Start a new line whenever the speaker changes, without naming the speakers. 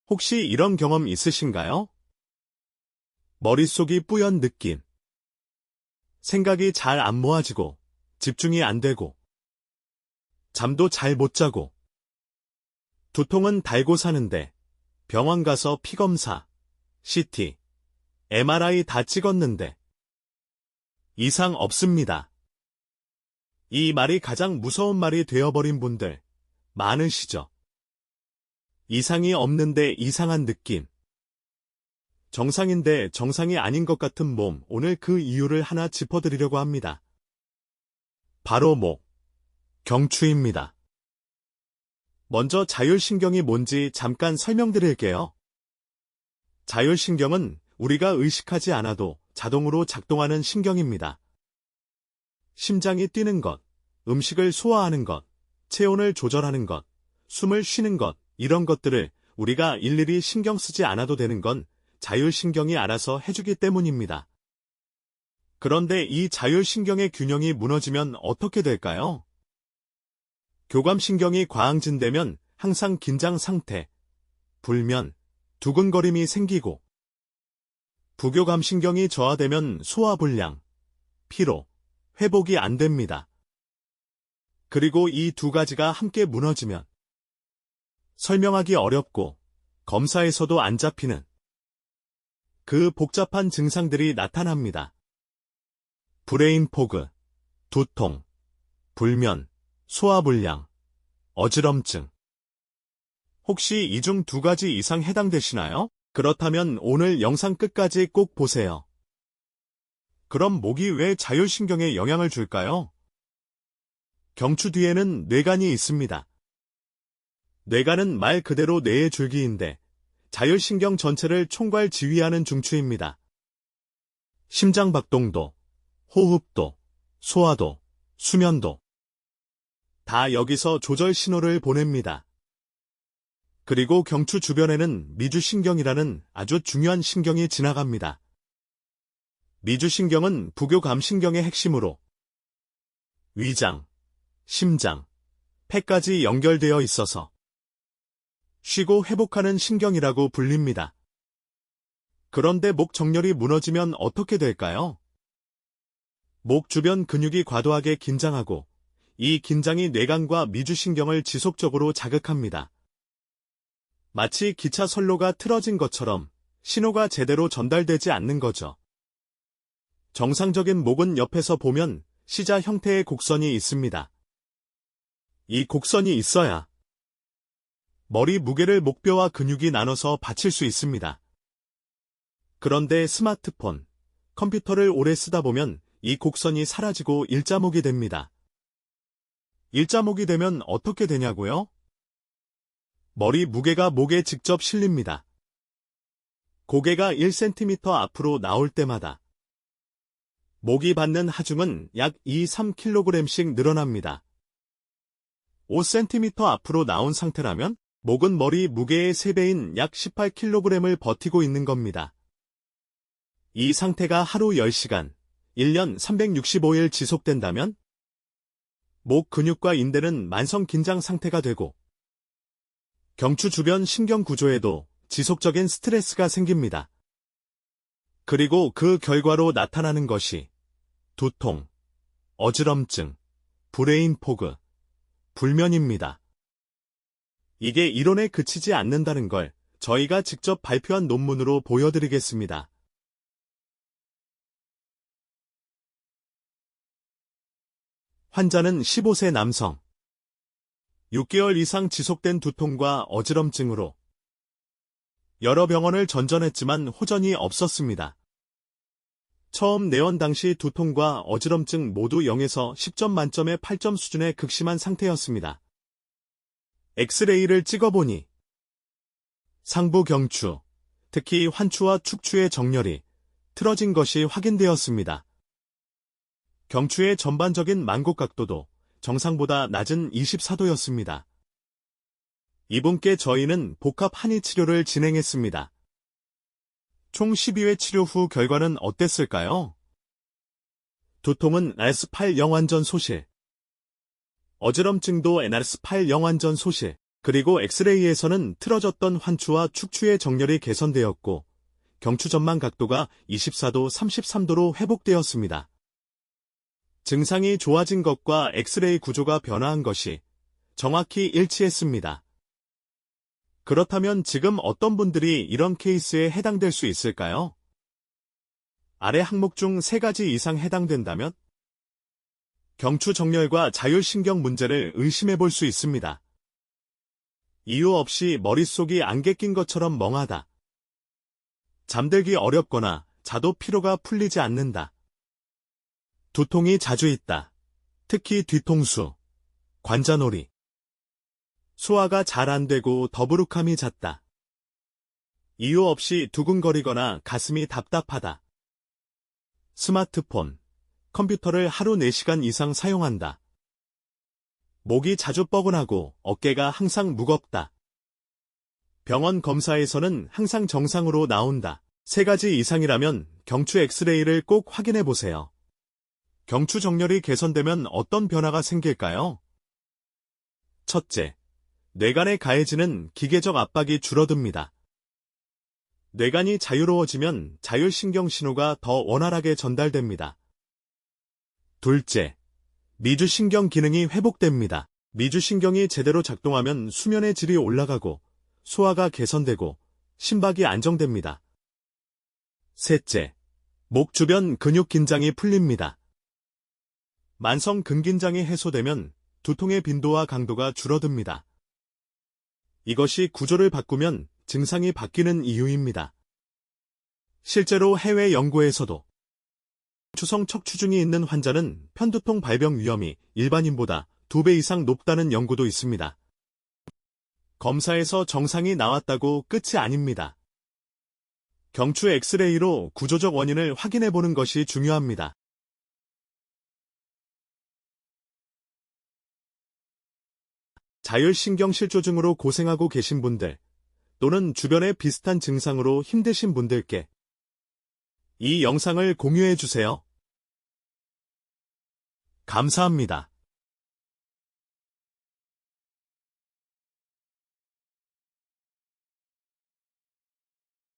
혹시 이런 경험 있으신가요? 머릿속이 뿌연 느낌. 생각이 잘 안 모아지고, 집중이 안 되고, 잠도 잘 못 자고, 두통은 달고 사는데, 병원 가서 피검사, CT, MRI 다 찍었는데, 이상 없습니다. 이 말이 가장 무서운 말이 되어버린 분들, 많으시죠? 이상이 없는데 이상한 느낌. 정상인데 정상이 아닌 것 같은 몸, 오늘 그 이유를 하나 짚어드리려고 합니다. 바로 목, 경추입니다. 먼저 자율신경이 뭔지 잠깐 설명드릴게요. 자율신경은 우리가 의식하지 않아도 자동으로 작동하는 신경입니다. 심장이 뛰는 것, 음식을 소화하는 것, 체온을 조절하는 것, 숨을 쉬는 것, 이런 것들을 우리가 일일이 신경 쓰지 않아도 되는 건 자율신경이 알아서 해주기 때문입니다. 그런데 이 자율신경의 균형이 무너지면 어떻게 될까요? 교감신경이 과항진되면 항상 긴장 상태, 불면, 두근거림이 생기고, 부교감신경이 저하되면 소화불량, 피로, 회복이 안 됩니다. 그리고 이 두 가지가 함께 무너지면 설명하기 어렵고 검사에서도 안 잡히는 그 복잡한 증상들이 나타납니다. 브레인 포그, 두통, 불면, 소화불량, 어지럼증. 혹시 이 중 두 가지 이상 해당되시나요? 그렇다면 오늘 영상 끝까지 꼭 보세요. 그럼 목이 왜 자율신경에 영향을 줄까요? 경추 뒤에는 뇌간이 있습니다. 뇌간은 말 그대로 뇌의 줄기인데 자율신경 전체를 총괄 지휘하는 중추입니다. 심장박동도, 호흡도, 소화도, 수면도 다 여기서 조절 신호를 보냅니다. 그리고 경추 주변에는 미주신경이라는 아주 중요한 신경이 지나갑니다. 미주신경은 부교감신경의 핵심으로 위장, 심장, 폐까지 연결되어 있어서 쉬고 회복하는 신경이라고 불립니다. 그런데 목 정렬이 무너지면 어떻게 될까요? 목 주변 근육이 과도하게 긴장하고 이 긴장이 뇌간과 미주신경을 지속적으로 자극합니다. 마치 기차 선로가 틀어진 것처럼 신호가 제대로 전달되지 않는 거죠. 정상적인 목은 옆에서 보면 시자 형태의 곡선이 있습니다. 이 곡선이 있어야 머리 무게를 목뼈와 근육이 나눠서 받칠 수 있습니다. 그런데 스마트폰, 컴퓨터를 오래 쓰다 보면 이 곡선이 사라지고 일자목이 됩니다. 일자목이 되면 어떻게 되냐고요? 머리 무게가 목에 직접 실립니다. 고개가 1cm 앞으로 나올 때마다 목이 받는 하중은 약 2-3kg씩 늘어납니다. 5cm 앞으로 나온 상태라면 목은 머리 무게의 3배인 약 18kg을 버티고 있는 겁니다. 이 상태가 하루 10시간, 1년 365일 지속된다면 목 근육과 인대는 만성 긴장 상태가 되고 경추 주변 신경 구조에도 지속적인 스트레스가 생깁니다. 그리고 그 결과로 나타나는 것이 두통, 어지럼증, 브레인 포그, 불면입니다. 이게 이론에 그치지 않는다는 걸 저희가 직접 발표한 논문으로 보여드리겠습니다. 환자는 15세 남성. 6개월 이상 지속된 두통과 어지럼증으로 여러 병원을 전전했지만 호전이 없었습니다. 처음 내원 당시 두통과 어지럼증 모두 0에서 10점 만점의 8점 수준의 극심한 상태였습니다. 엑스레이를 찍어보니 상부 경추, 특히 환추와 축추의 정렬이 틀어진 것이 확인되었습니다. 경추의 전반적인 만곡 각도도 정상보다 낮은 24도였습니다. 이분께 저희는 복합 한의 치료를 진행했습니다. 총 12회 치료 후 결과는 어땠을까요? 두통은 NRS8 영완전 소실, 어지럼증도 NRS8 영완전 소실, 그리고 엑스레이에서는 틀어졌던 환추와 축추의 정렬이 개선되었고 경추 전망 각도가 24도 33도로 회복되었습니다. 증상이 좋아진 것과 엑스레이 구조가 변화한 것이 정확히 일치했습니다. 그렇다면 지금 어떤 분들이 이런 케이스에 해당될 수 있을까요? 아래 항목 중 3가지 이상 해당된다면 경추 정렬과 자율신경 문제를 의심해 볼 수 있습니다. 이유 없이 머릿속이 안개 낀 것처럼 멍하다. 잠들기 어렵거나 자도 피로가 풀리지 않는다. 두통이 자주 있다. 특히 뒤통수, 관자놀이. 소화가 잘 안 되고 더부룩함이 잦다. 이유 없이 두근거리거나 가슴이 답답하다. 스마트폰, 컴퓨터를 하루 4시간 이상 사용한다. 목이 자주 뻐근하고 어깨가 항상 무겁다. 병원 검사에서는 항상 정상으로 나온다. 3가지 이상이라면 경추 엑스레이를 꼭 확인해 보세요. 경추 정렬이 개선되면 어떤 변화가 생길까요? 첫째, 뇌간에 가해지는 기계적 압박이 줄어듭니다. 뇌간이 자유로워지면 자율신경 신호가 더 원활하게 전달됩니다. 둘째, 미주신경 기능이 회복됩니다. 미주신경이 제대로 작동하면 수면의 질이 올라가고 소화가 개선되고 심박이 안정됩니다. 셋째, 목 주변 근육 긴장이 풀립니다. 만성 근긴장이 해소되면 두통의 빈도와 강도가 줄어듭니다. 이것이 구조를 바꾸면 증상이 바뀌는 이유입니다. 실제로 해외 연구에서도 추성 척추증이 있는 환자는 편두통 발병 위험이 일반인보다 2배 이상 높다는 연구도 있습니다. 검사에서 정상이 나왔다고 끝이 아닙니다. 경추 엑스레이로 구조적 원인을 확인해 보는 것이 중요합니다. 자율신경실조증으로 고생하고 계신 분들 또는 주변에 비슷한 증상으로 힘드신 분들께 이 영상을 공유해 주세요. 감사합니다.